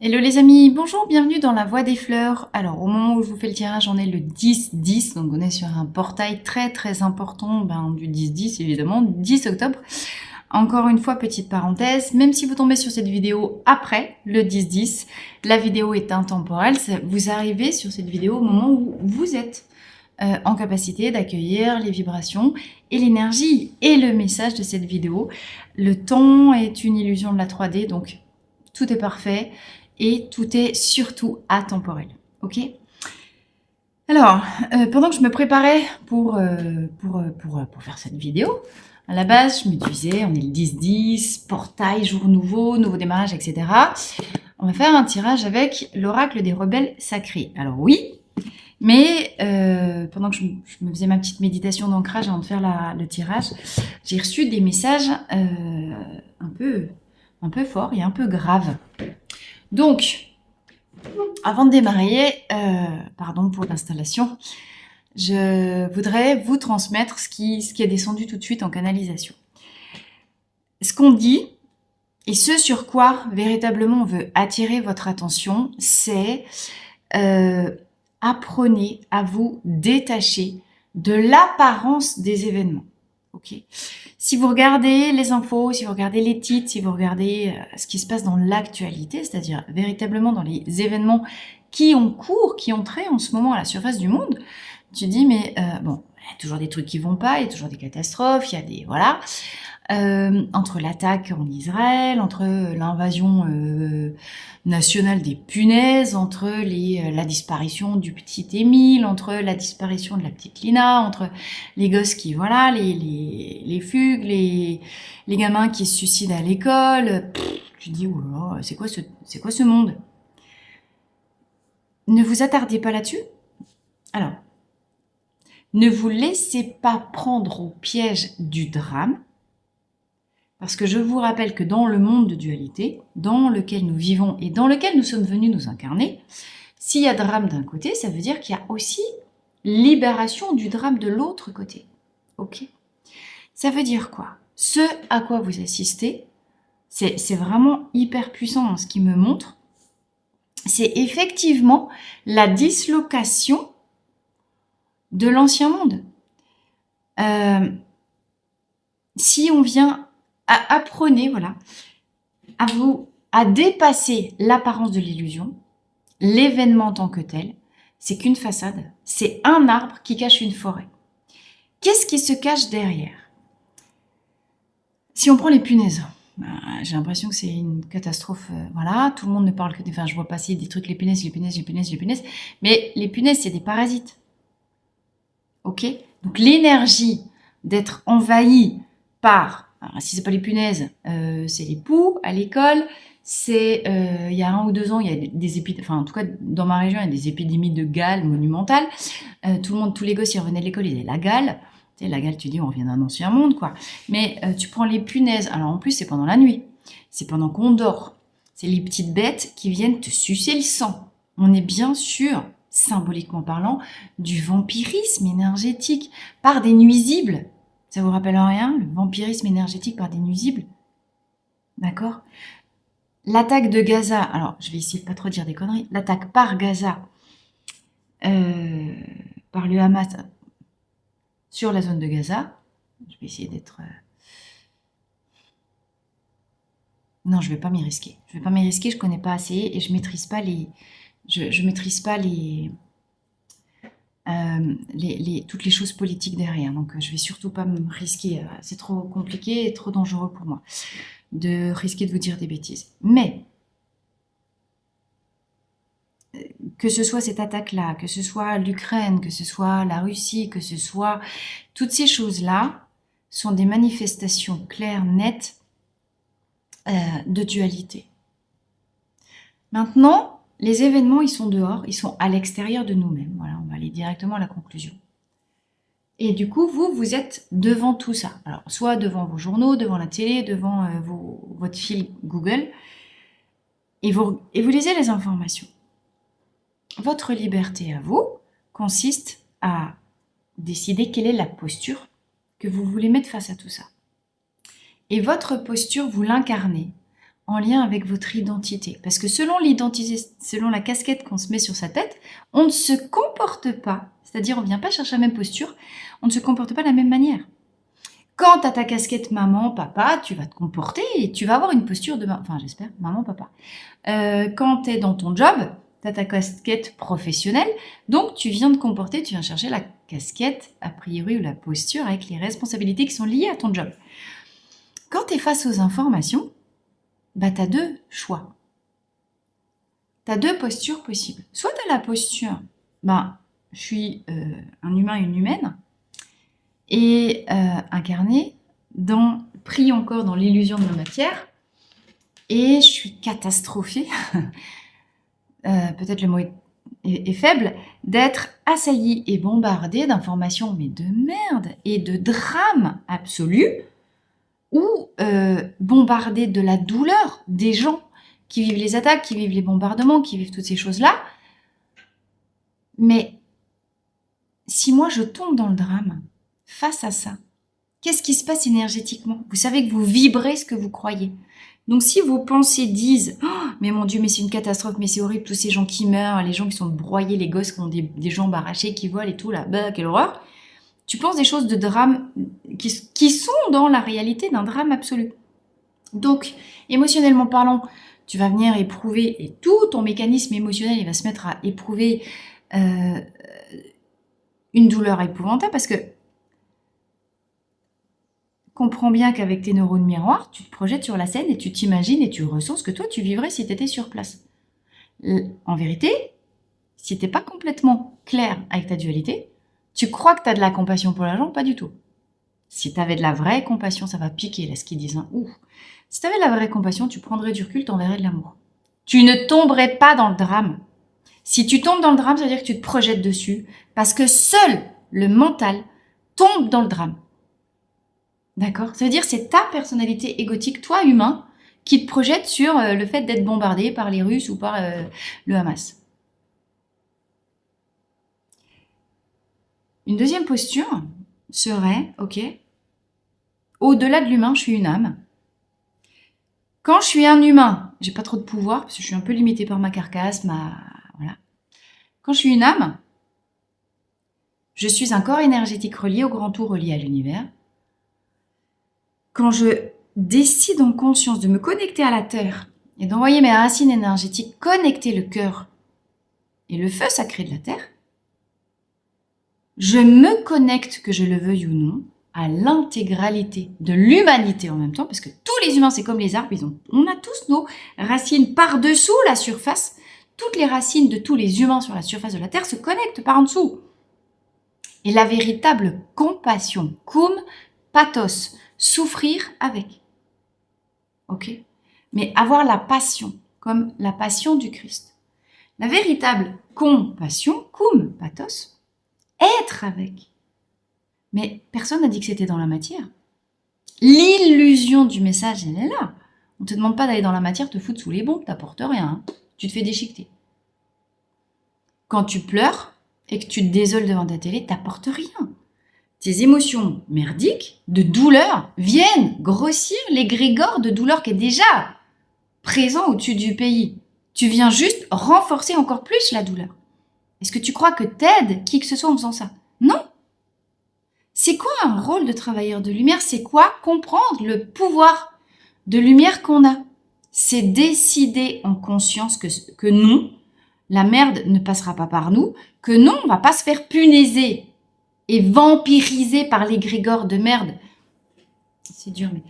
Hello les amis, bonjour, bienvenue dans la Voie des Fleurs. Alors au moment où je vous fais le tirage, on est le 10-10, donc on est sur un portail très important du 10-10 évidemment, 10 octobre. Encore une fois, petite parenthèse, même si vous tombez sur cette vidéo après le 10-10, la vidéo est intemporelle, vous arrivez sur cette vidéo au moment où vous êtes en capacité d'accueillir les vibrations et l'énergie et le message de cette vidéo. Le temps est une illusion de la 3D, donc tout est parfait et tout est surtout atemporel. Ok? Alors, pendant que je me préparais pour faire cette vidéo, à la base, je me disais, on est le 10-10, portail, jour nouveau, nouveau démarrage, etc. On va faire un tirage avec l'oracle des rebelles sacrés. Alors oui, mais pendant que je me faisais ma petite méditation d'ancrage avant de faire le tirage, j'ai reçu des messages un peu forts et un peu graves. Donc, avant de démarrer, pardon pour l'installation, je voudrais vous transmettre ce qui est descendu tout de suite en canalisation. Ce qu'on dit, et ce sur quoi véritablement on veut attirer votre attention, c'est apprenez à vous détacher de l'apparence des événements. Ok. Si vous regardez les infos, si vous regardez les titres, si vous regardez ce qui se passe dans l'actualité, c'est-à-dire véritablement dans les événements qui ont cours, qui ont trait en ce moment à la surface du monde, tu dis mais bon, il y a toujours des trucs qui vont pas, il y a toujours des catastrophes, il y a des voilà. Entre l'attaque en Israël, entre l'invasion nationale des punaises, entre la disparition du petit Émile, entre la disparition de la petite Lina, entre les gosses qui, voilà, les fugues, les gamins qui se suicident à l'école. Tu dis, oh là là, c'est quoi ce monde? Ne vous attardez pas là-dessus. Alors, ne vous laissez pas prendre au piège du drame. Parce que je vous rappelle que dans le monde de dualité, dans lequel nous vivons et dans lequel nous sommes venus nous incarner, s'il y a drame d'un côté, ça veut dire qu'il y a aussi libération du drame de l'autre côté. Ok? Ça veut dire quoi? Ce à quoi vous assistez, c'est vraiment hyper puissant dans ce qui me montre. C'est effectivement la dislocation de l'ancien monde. Si on vient apprenez, voilà, à dépasser l'apparence de l'illusion, l'événement en tant que tel, c'est qu'une façade, c'est un arbre qui cache une forêt. Qu'est-ce qui se cache derrière? Si on prend les punaises, j'ai l'impression que c'est une catastrophe, voilà, tout le monde ne parle que enfin, je vois passer des trucs, les punaises, mais les punaises, c'est des parasites. Ok? Donc l'énergie d'être envahi par alors, si c'est pas les punaises, c'est les poux à l'école. C'est il y a 1 ou 2 ans, il y a des épidémies. Enfin, en tout cas, dans ma région, il y a des épidémies de gale monumentales. Tous les gosses, ils revenaient de l'école, ils avaient la gale. Tu sais, la gale, tu dis, on revient d'un ancien monde, quoi. Mais tu prends les punaises. Alors en plus, c'est pendant la nuit. C'est pendant qu'on dort. C'est les petites bêtes qui viennent te sucer le sang. On est bien sûr, symboliquement parlant, du vampirisme énergétique par des nuisibles. Ça vous rappelle rien? Le vampirisme énergétique par des nuisibles? D'accord? L'attaque de Gaza, alors je vais essayer de pas trop dire des conneries, l'attaque par Gaza, par le Hamas sur la zone de Gaza, je vais essayer d'être... Non, je vais pas m'y risquer. Je vais pas m'y risquer, je connais pas assez et je maîtrise pas les... Je maîtrise pas toutes les choses politiques derrière. Donc, je vais surtout pas me risquer. C'est trop compliqué et trop dangereux pour moi de risquer de vous dire des bêtises. Mais, que ce soit cette attaque-là, que ce soit l'Ukraine, que ce soit la Russie, que ce soit... Toutes ces choses-là sont des manifestations claires, nettes de dualité. Maintenant, les événements, ils sont dehors, ils sont à l'extérieur de nous-mêmes. Voilà, on va aller directement à la conclusion. Et du coup, vous êtes devant tout ça. Alors, soit devant vos journaux, devant la télé, devant votre fil Google, et vous lisez les informations. Votre liberté à vous consiste à décider quelle est la posture que vous voulez mettre face à tout ça. Et votre posture, vous l'incarnez en lien avec votre identité. Parce que selon l'identité, selon la casquette qu'on se met sur sa tête, on ne se comporte pas, c'est-à-dire on ne vient pas chercher la même posture, on ne se comporte pas de la même manière. Quand tu as ta casquette maman, papa, tu vas te comporter et tu vas avoir une posture de... Enfin, j'espère, maman, papa. Quand tu es dans ton job, tu as ta casquette professionnelle, donc tu viens te comporter, tu viens chercher la casquette, a priori, ou la posture avec les responsabilités qui sont liées à ton job. Quand tu es face aux informations, bah, tu as deux choix. Tu as deux postures possibles. Soit tu as la posture, je suis un humain, une humaine, et incarné, pris encore dans l'illusion de la matière, et je suis catastrophée, peut-être le mot est faible, d'être assaillie et bombardée d'informations, mais de merde, et de drame absolu, ou bombardée de la douleur des gens qui vivent les attaques, qui vivent les bombardements, qui vivent toutes ces choses-là. Mais si moi je tombe dans le drame, face à ça, qu'est-ce qui se passe énergétiquement? Vous savez que vous vibrez ce que vous croyez. Donc si vos pensées disent « Oh, mais mon Dieu, mais c'est une catastrophe, mais c'est horrible, tous ces gens qui meurent, les gens qui sont broyés, les gosses qui ont des jambes arrachées, qui volent et tout, là, bah, quelle horreur !» Tu penses des choses de drame qui sont dans la réalité d'un drame absolu. Donc, émotionnellement parlant, tu vas venir éprouver, et tout ton mécanisme émotionnel, il va se mettre à éprouver une douleur épouvantable, parce que comprends bien qu'avec tes neurones miroirs, tu te projettes sur la scène et tu t'imagines et tu ressens ce que toi tu vivrais si tu étais sur place. En vérité, si tu n'es pas complètement clair avec ta dualité, tu crois que tu as de la compassion pour la jambe, pas du tout. Si tu avais de la vraie compassion, ça va piquer là ce qu'ils disent. Hein. Ouf. Si tu avais de la vraie compassion, tu prendrais du recul, t'enverrais de l'amour. Tu ne tomberais pas dans le drame. Si tu tombes dans le drame, ça veut dire que tu te projettes dessus, parce que seul le mental tombe dans le drame. D'accord? Ça veut dire que c'est ta personnalité égotique, toi humain, qui te projette sur le fait d'être bombardé par les Russes ou par le Hamas. Une deuxième posture serait, ok, au-delà de l'humain, je suis une âme. Quand je suis un humain, j'ai pas trop de pouvoir, parce que je suis un peu limitée par ma carcasse, voilà. Quand je suis une âme, je suis un corps énergétique relié au grand tout, relié à l'univers. Quand je décide en conscience de me connecter à la Terre et d'envoyer mes racines énergétiques, connecter le cœur et le feu sacré de la Terre, je me connecte, que je le veuille ou non, à l'intégralité de l'humanité en même temps, parce que tous les humains, c'est comme les arbres, on a tous nos racines par-dessous la surface. Toutes les racines de tous les humains sur la surface de la Terre se connectent par en dessous. Et la véritable compassion, cum pathos, souffrir avec. Ok? Mais avoir la passion, comme la passion du Christ. La véritable compassion, cum pathos, être avec. Mais personne n'a dit que c'était dans la matière. L'illusion du message, elle est là. On ne te demande pas d'aller dans la matière, te foutre sous les bombes, t'apportes rien. Hein. Tu te fais déchiqueter. Quand tu pleures et que tu te désoles devant ta télé, t'apportes rien. Tes émotions merdiques, de douleur, viennent grossir l'égrégore de douleur qui est déjà présent au-dessus du pays. Tu viens juste renforcer encore plus la douleur. Est-ce que tu crois que t'aides qui que ce soit en faisant ça? Non. C'est quoi un rôle de travailleur de lumière? C'est quoi comprendre le pouvoir de lumière qu'on a? C'est décider en conscience que non, la merde ne passera pas par nous, que non, on va pas se faire punaiser et vampiriser par l'égrégore de merde. C'est dur, mais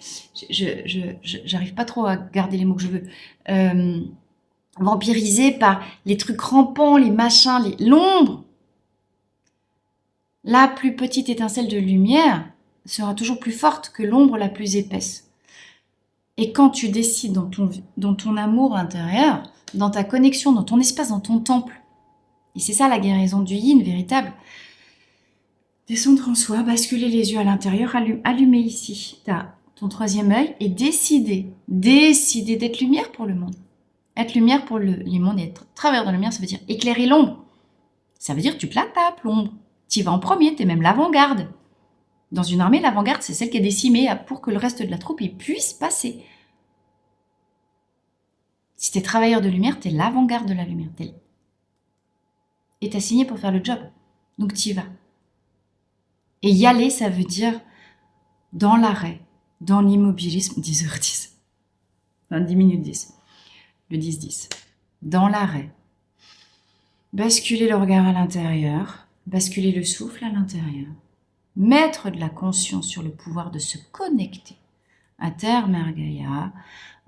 j'arrive pas trop à garder les mots que je veux. Vampiriser par les trucs rampants, les machins, l'ombre. La plus petite étincelle de lumière sera toujours plus forte que l'ombre la plus épaisse. Et quand tu décides dans ton amour intérieur, dans ta connexion, dans ton espace, dans ton temple, et c'est ça la guérison du yin véritable, descendre en soi, basculer les yeux à l'intérieur, allumer ici ton troisième œil et décider d'être lumière pour le monde. Être lumière pour les mondes et être travers de la lumière, ça veut dire éclairer l'ombre. Ça veut dire que tu te la tapes, l'ombre. Tu y vas en premier, tu es même l'avant-garde. Dans une armée, l'avant-garde, c'est celle qui est décimée pour que le reste de la troupe puisse passer. Si tu es travailleur de lumière, tu es l'avant-garde de la lumière. Et tu as signé pour faire le job. Donc tu y vas. Et y aller, ça veut dire dans l'arrêt, dans l'immobilisme, 10h10. Enfin, 10 minutes 10. Le 10-10. Dans l'arrêt. Basculer le regard à l'intérieur. Basculer le souffle à l'intérieur. Mettre de la conscience sur le pouvoir de se connecter à Terre, Mère Gaïa,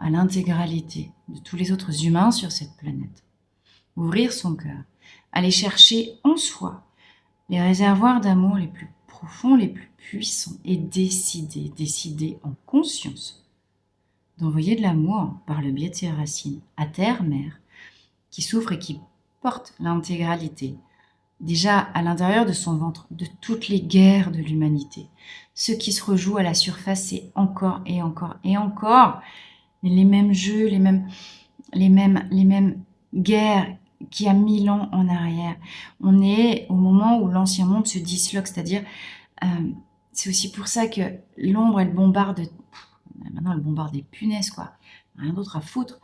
à l'intégralité de tous les autres humains sur cette planète. Ouvrir son cœur. Aller chercher en soi les réservoirs d'amour les plus profonds, les plus puissants et décider en conscience d'envoyer de l'amour par le biais de ses racines à Terre, Mère, qui souffre et qui porte l'intégralité, déjà à l'intérieur de son ventre, de toutes les guerres de l'humanité. Ce qui se rejoue à la surface, c'est encore et encore et encore les mêmes jeux, les mêmes guerres qu'il y a 1000 ans en arrière. On est au moment où l'ancien monde se disloque, c'est-à-dire, c'est aussi pour ça que l'ombre, elle bombarde, maintenant elle bombarde des punaises, quoi. Rien d'autre à foutre.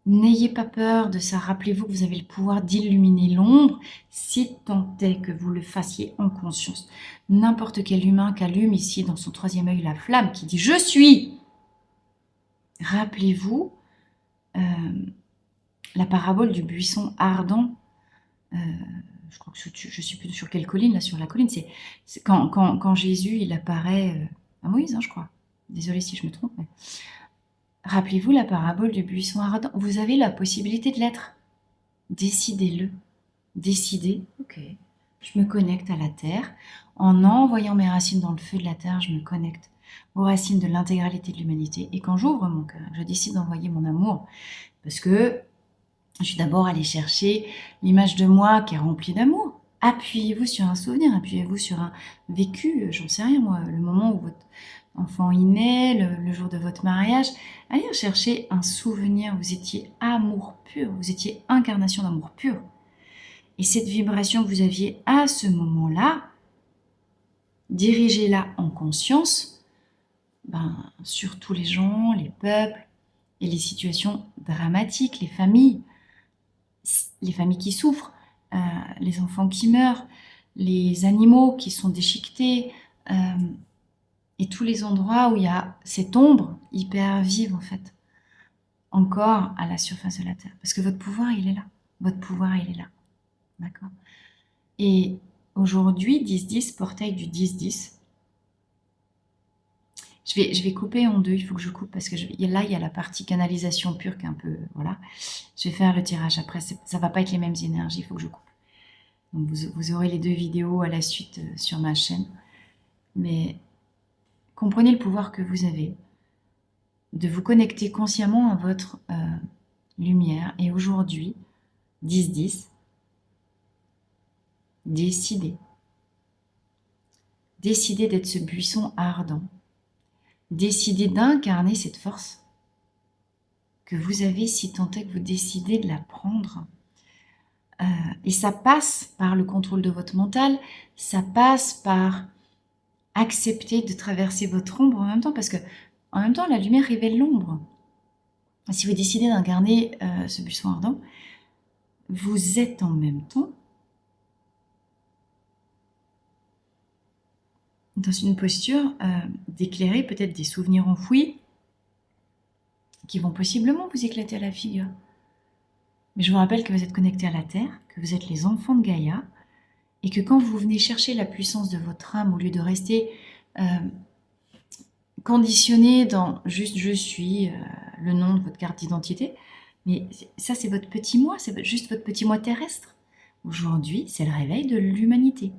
N'ayez pas peur de ça. Rappelez-vous que vous avez le pouvoir d'illuminer l'ombre si tant est que vous le fassiez en conscience. N'importe quel humain qu'allume ici dans son troisième œil la flamme qui dit « Je suis ». Rappelez-vous la parabole du buisson ardent. Je crois que je suis plus sur quelle colline, là, sur la colline. C'est quand Jésus, il apparaît à Moïse, je crois. Désolée si je me trompe, mais... Rappelez-vous la parabole du buisson ardent. Vous avez la possibilité de l'être. Décidez-le. Décidez, ok, je me connecte à la terre. En envoyant mes racines dans le feu de la terre, je me connecte aux racines de l'intégralité de l'humanité. Et quand j'ouvre mon cœur, je décide d'envoyer mon amour. Parce que je suis d'abord allée chercher l'image de moi qui est remplie d'amour. Appuyez-vous sur un souvenir, appuyez-vous sur un vécu, j'en sais rien moi, le moment où votre enfant y naît, le jour de votre mariage. Allez chercher un souvenir, vous étiez amour pur, vous étiez incarnation d'amour pur. Et cette vibration que vous aviez à ce moment-là, dirigez-la en conscience sur tous les gens, les peuples et les situations dramatiques, les familles qui souffrent, les enfants qui meurent, les animaux qui sont déchiquetés, et tous les endroits où il y a cette ombre hyper vive, en fait, encore à la surface de la Terre. Parce que votre pouvoir, il est là. Votre pouvoir, il est là. D'accord ? Et aujourd'hui, 10-10, portail du 10-10. Je vais couper en deux, il faut que je coupe parce que là, il y a la partie canalisation pure qui est un peu... Voilà. Je vais faire le tirage après. Ça ne va pas être les mêmes énergies, il faut que je coupe. Donc vous aurez les 2 vidéos à la suite sur ma chaîne. Mais comprenez le pouvoir que vous avez de vous connecter consciemment à votre lumière. Et aujourd'hui, 10-10, décidez. Décidez d'être ce buisson ardent. Décidez d'incarner cette force que vous avez si tant est que vous décidez de la prendre. Et ça passe par le contrôle de votre mental, ça passe par accepter de traverser votre ombre en même temps, parce que en même temps, la lumière révèle l'ombre. Si vous décidez d'incarner ce buisson ardent, vous êtes en même temps dans une posture d'éclairer peut-être des souvenirs enfouis qui vont possiblement vous éclater à la figure. Mais je vous rappelle que vous êtes connectés à la Terre, que vous êtes les enfants de Gaïa, et que quand vous venez chercher la puissance de votre âme, au lieu de rester conditionné dans juste je suis, le nom de votre carte d'identité, mais ça c'est votre petit moi, c'est juste votre petit moi terrestre. Aujourd'hui, c'est le réveil de l'humanité.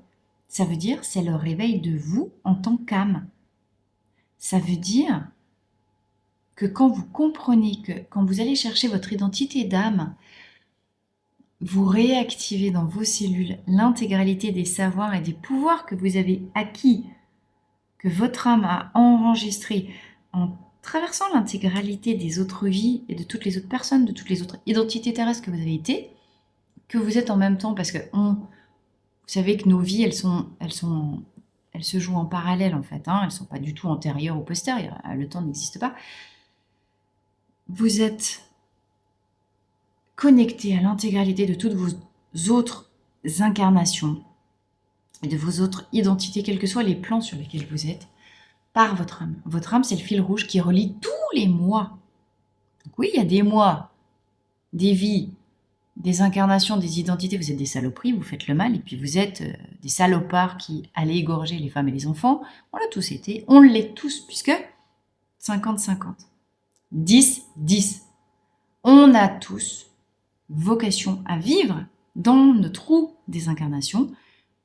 Ça veut dire c'est le réveil de vous en tant qu'âme. Ça veut dire que quand vous comprenez que quand vous allez chercher votre identité d'âme, vous réactivez dans vos cellules l'intégralité des savoirs et des pouvoirs que vous avez acquis, que votre âme a enregistré en traversant l'intégralité des autres vies et de toutes les autres personnes, de toutes les autres identités terrestres que vous avez été, que vous êtes en même temps, parce que vous savez que nos vies, elles se jouent en parallèle en fait, elles ne sont pas du tout antérieures ou postérieures, le temps n'existe pas. Vous êtes connecter à l'intégralité de toutes vos autres incarnations et de vos autres identités, quels que soient les plans sur lesquels vous êtes, par votre âme. Votre âme, c'est le fil rouge qui relie tous les mois. Donc oui, il y a des mois, des vies, des incarnations, des identités, vous êtes des saloperies, vous faites le mal, et puis vous êtes des salopards qui allaient égorger les femmes et les enfants. On l'a tous été, on l'est tous, puisque 50-50. 10-10. On a tous vocation à vivre dans notre roue des incarnations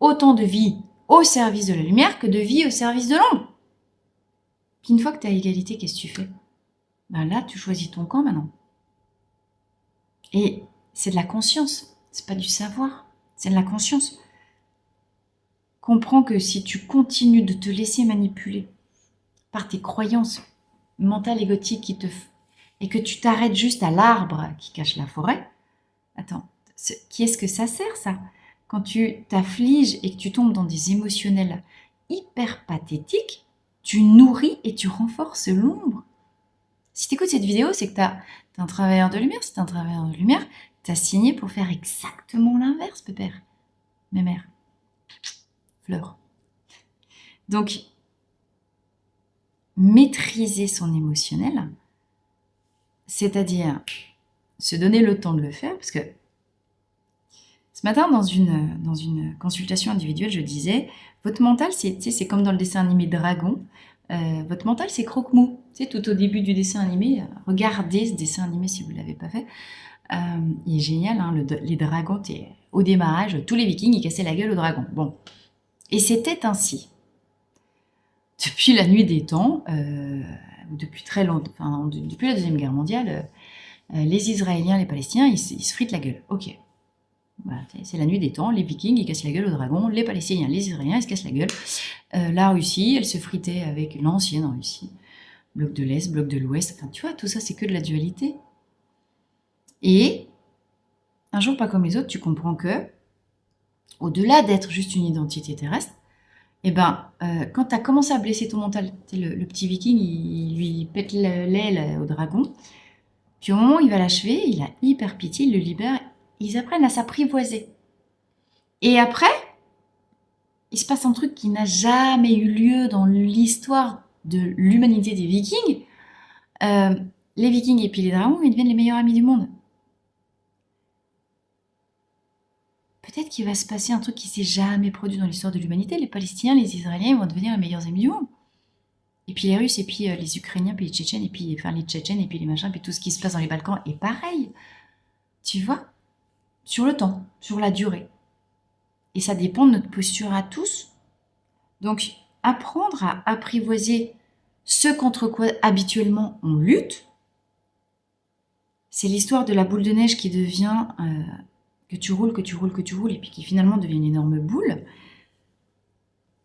autant de vie au service de la lumière que de vie au service de l'ombre. Puis une fois que tu as égalité, qu'est-ce que tu fais? Ben là, tu choisis ton camp maintenant. Et c'est de la conscience, c'est pas du savoir, c'est de la conscience. Comprends que si tu continues de te laisser manipuler par tes croyances mentales égotiques et que tu t'arrêtes juste à l'arbre qui cache la forêt, attends, qui est-ce que ça sert ça? Quand tu t'affliges et que tu tombes dans des émotionnels hyper pathétiques, tu nourris et tu renforces l'ombre. Si tu écoutes cette vidéo, c'est que tu as un travailleur de lumière. Si tu es un travailleur de lumière, tu as signé pour faire exactement l'inverse, pépère. Mémère. Fleur. Donc, maîtriser son émotionnel, c'est-à-dire se donner le temps de le faire, parce que ce matin, dans une consultation individuelle, je disais, votre mental, c'est comme dans le dessin animé Dragon, votre mental, c'est croque-mou. Tout au début du dessin animé, regardez ce dessin animé si vous ne l'avez pas fait. Il est génial, hein, les dragons, au démarrage, tous les vikings, ils cassaient la gueule aux dragons. Bon. Et c'était ainsi. Depuis la nuit des temps, depuis très longtemps, enfin, depuis la Deuxième Guerre mondiale, les Israéliens, les Palestiniens, ils se fritent la gueule. Ok. Voilà, c'est la nuit des temps, les Vikings ils cassent la gueule aux dragons, les Palestiniens, les Israéliens ils se cassent la gueule. La Russie, elle se fritait avec l'ancienne Russie, bloc de l'Est, bloc de l'Ouest, enfin tu vois, tout ça c'est que de la dualité. Et un jour pas comme les autres, tu comprends que, au-delà d'être juste une identité terrestre, et quand tu as commencé à blesser ton mental, le petit Viking il lui pète l'aile au dragon, puis au moment où il va l'achever, il a hyper pitié, il le libère. Ils apprennent à s'apprivoiser. Et après, il se passe un truc qui n'a jamais eu lieu dans l'histoire de l'humanité des Vikings. Les Vikings et puis les dragons, ils deviennent les meilleurs amis du monde. Peut-être qu'il va se passer un truc qui s'est jamais produit dans l'histoire de l'humanité. Les Palestiniens, les Israéliens vont devenir les meilleurs amis du monde. Et puis les Russes, et puis les Ukrainiens, puis les Tchétchènes, et puis les Tchétchènes, et puis les machins, puis tout ce qui se passe dans les Balkans est pareil. Tu vois ? Sur le temps, sur la durée. Et ça dépend de notre posture à tous. Donc, apprendre à apprivoiser ce contre quoi habituellement on lutte, c'est l'histoire de la boule de neige qui devient que tu roules, et puis qui finalement devient une énorme boule.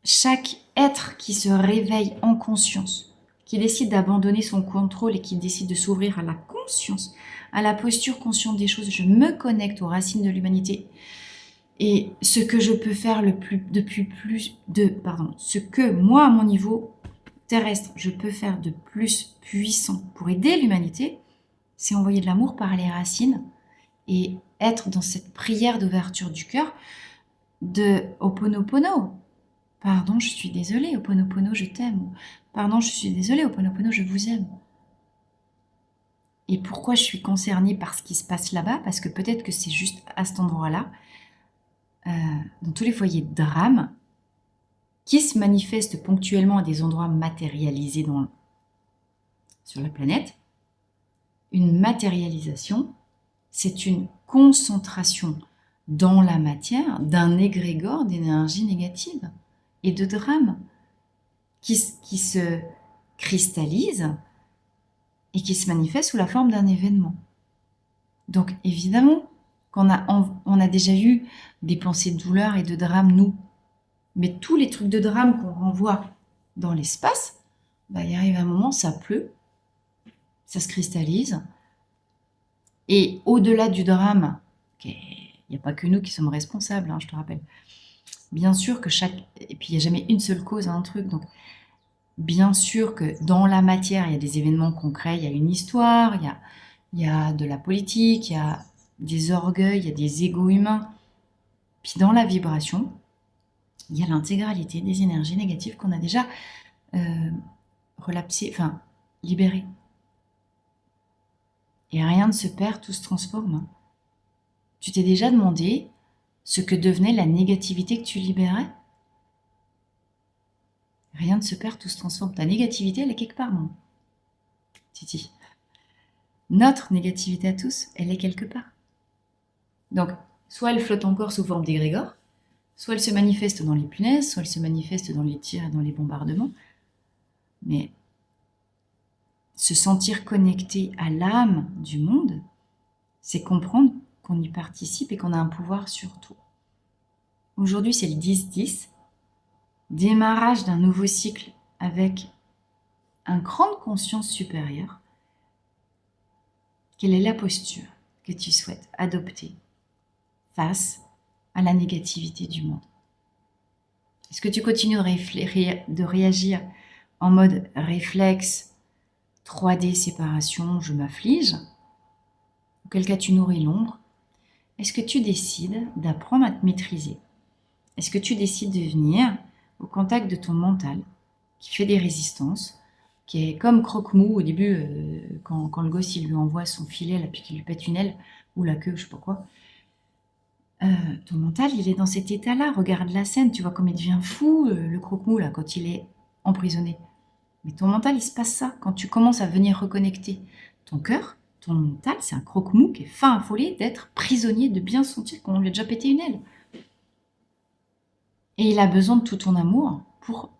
Chaque être qui se réveille en conscience, qui décide d'abandonner son contrôle et qui décide de s'ouvrir à la conscience, à la posture consciente des choses, je me connecte aux racines de l'humanité. Et ce que je peux faire ce que moi, à mon niveau terrestre, je peux faire de plus puissant pour aider l'humanité, c'est envoyer de l'amour par les racines et être dans cette prière d'ouverture du cœur de Ho'oponopono. Pardon, je suis désolée, Ho'oponopono, je t'aime. Pardon, je suis désolée, Ho'oponopono, je vous aime. Et pourquoi je suis concernée par ce qui se passe là-bas? Parce que peut-être que c'est juste à cet endroit-là, dans tous les foyers de drame, qui se manifestent ponctuellement à des endroits matérialisés sur la planète. Une matérialisation, c'est une concentration dans la matière d'un égrégore d'énergie négative et de drame qui se cristallise et qui se manifeste sous la forme d'un événement. Donc évidemment qu'on a déjà eu des pensées de douleur et de drame, nous. Mais tous les trucs de drame qu'on renvoie dans l'espace, il arrive un moment, ça pleut, ça se cristallise. Et au-delà du drame, il n'y a pas que nous qui sommes responsables, hein, je te rappelle. Bien sûr que et puis il n'y a jamais une seule cause à un truc, donc bien sûr que dans la matière, il y a des événements concrets, il y a une histoire, il y a de la politique, il y a des orgueils, il y a des égos humains. Puis dans la vibration, il y a l'intégralité des énergies négatives qu'on a déjà libérées. Et rien ne se perd, tout se transforme. Tu t'es déjà demandé ce que devenait la négativité que tu libérais? Rien ne se perd, tout se transforme. Ta négativité, elle est quelque part, non? Titi. Notre négativité à tous, elle est quelque part. Donc, soit elle flotte encore sous forme d'égrégore, soit elle se manifeste dans les punaises, soit elle se manifeste dans les tirs et dans les bombardements. Mais se sentir connecté à l'âme du monde, c'est comprendre qu'on y participe et qu'on a un pouvoir sur tout. Aujourd'hui, c'est le 10-10, démarrage d'un nouveau cycle avec une grande conscience supérieure. Quelle est la posture que tu souhaites adopter face à la négativité du monde? Est-ce que tu continues de réagir en mode réflexe, 3D séparation, je m'afflige? Auquel cas tu nourris l'ombre? Est-ce que tu décides d'apprendre à te maîtriser? Est-ce que tu décides de venir au contact de ton mental qui fait des résistances, qui est comme croque-mou au début, quand le gosse il lui envoie son filet là, puis qu'il lui pète une aile, ou la queue, je sais pas quoi. Ton mental, il est dans cet état-là. Regarde la scène, tu vois comme il devient fou, le croque-mou, là, quand il est emprisonné. Mais ton mental, il se passe ça. Quand tu commences à venir reconnecter ton cœur, ton mental, c'est un croque-mou qui est fin affolé d'être prisonnier, de bien sentir qu'on lui a déjà pété une aile. Et il a besoin de tout ton amour pour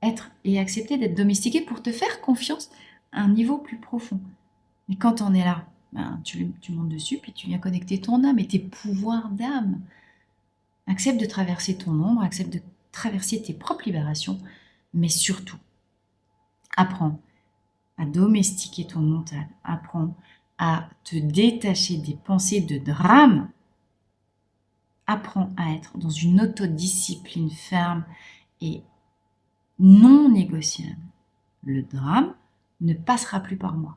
être et accepter d'être domestiqué, pour te faire confiance à un niveau plus profond. Mais quand on est là, ben, tu montes dessus, puis tu viens connecter ton âme et tes pouvoirs d'âme. Accepte de traverser ton ombre, accepte de traverser tes propres libérations, mais surtout, apprends à domestiquer ton mental, apprends à te détacher des pensées de drame, apprends à être dans une autodiscipline ferme et non négociable. Le drame ne passera plus par moi.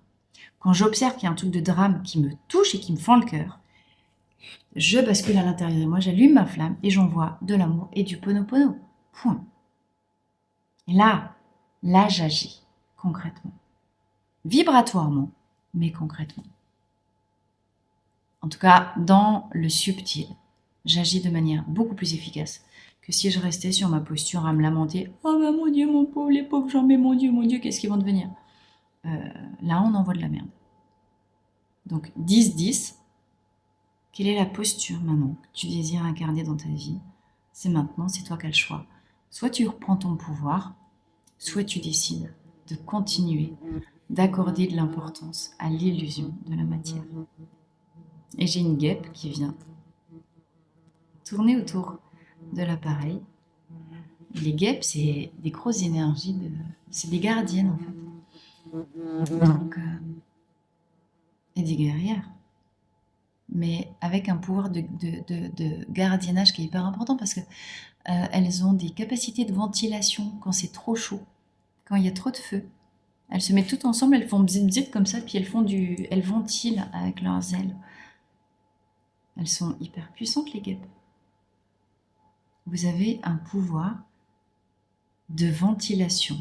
Quand j'observe qu'il y a un truc de drame qui me touche et qui me fend le cœur, je bascule à l'intérieur de moi, j'allume ma flamme et j'envoie de l'amour et du ponopono. Point. Et là, j'agis concrètement. Vibratoirement, mais concrètement. En tout cas, dans le subtil, j'agis de manière beaucoup plus efficace que si je restais sur ma posture à me lamenter. Oh bah mon Dieu, mon pauvre, les pauvres gens, mais mon Dieu, qu'est-ce qu'ils vont devenir? Là, on envoie de la merde. Donc, 10-10, quelle est la posture maintenant que tu désires incarner dans ta vie? C'est maintenant, c'est toi qui as le choix. Soit tu reprends ton pouvoir, soit tu décides de continuer d'accorder de l'importance à l'illusion de la matière. Et j'ai une guêpe qui vient tourner autour de l'appareil. Les guêpes, c'est des grosses énergies, c'est des gardiennes en fait. Donc, et des guerrières. Mais avec un pouvoir de gardiennage qui est hyper important parce que elles ont des capacités de ventilation quand c'est trop chaud, quand il y a trop de feu. Elles se mettent toutes ensemble, elles font bzit bzit comme ça, puis elles ventilent avec leurs ailes. Elles sont hyper puissantes, les guêpes. Vous avez un pouvoir de ventilation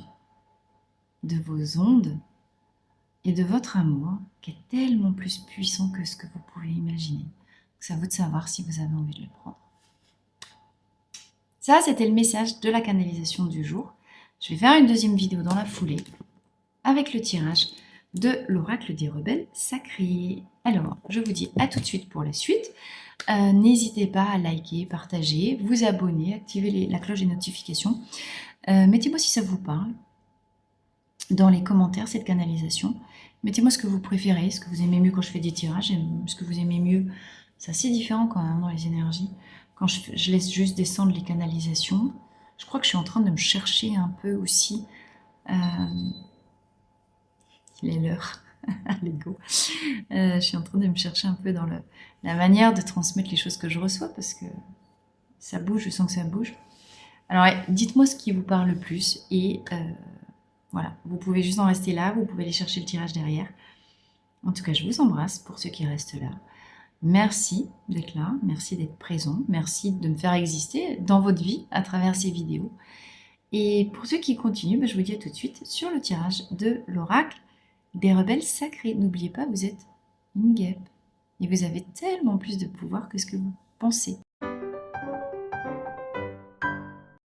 de vos ondes et de votre amour qui est tellement plus puissant que ce que vous pouvez imaginer. C'est à vous de savoir si vous avez envie de le prendre. Ça, c'était le message de la canalisation du jour. Je vais faire une deuxième vidéo dans la foulée avec le tirage de l'oracle des rebelles sacrés. Alors, je vous dis à tout de suite pour la suite. N'hésitez pas à liker, partager, vous abonner, activer la cloche des notifications. Mettez-moi si ça vous parle dans les commentaires, cette canalisation. Mettez-moi ce que vous préférez, ce que vous aimez mieux quand je fais des tirages, ce que vous aimez mieux. C'est assez différent quand même dans les énergies. Quand je laisse juste descendre les canalisations, je crois que je suis en train de me chercher un peu aussi. Il est l'heure. L'ego. Je suis en train de me chercher un peu dans la manière de transmettre les choses que je reçois parce que ça bouge, je sens que ça bouge. Alors, dites-moi ce qui vous parle le plus et voilà, vous pouvez juste en rester là, vous pouvez aller chercher le tirage derrière. En tout cas, je vous embrasse pour ceux qui restent là Merci d'être là, merci d'être présent, merci de me faire exister dans votre vie à travers ces vidéos. Et pour ceux qui continuent, je vous dis à tout de suite sur le tirage de l'oracle des rebelles sacrés. N'oubliez pas, vous êtes une guêpe et vous avez tellement plus de pouvoir que ce que vous pensez.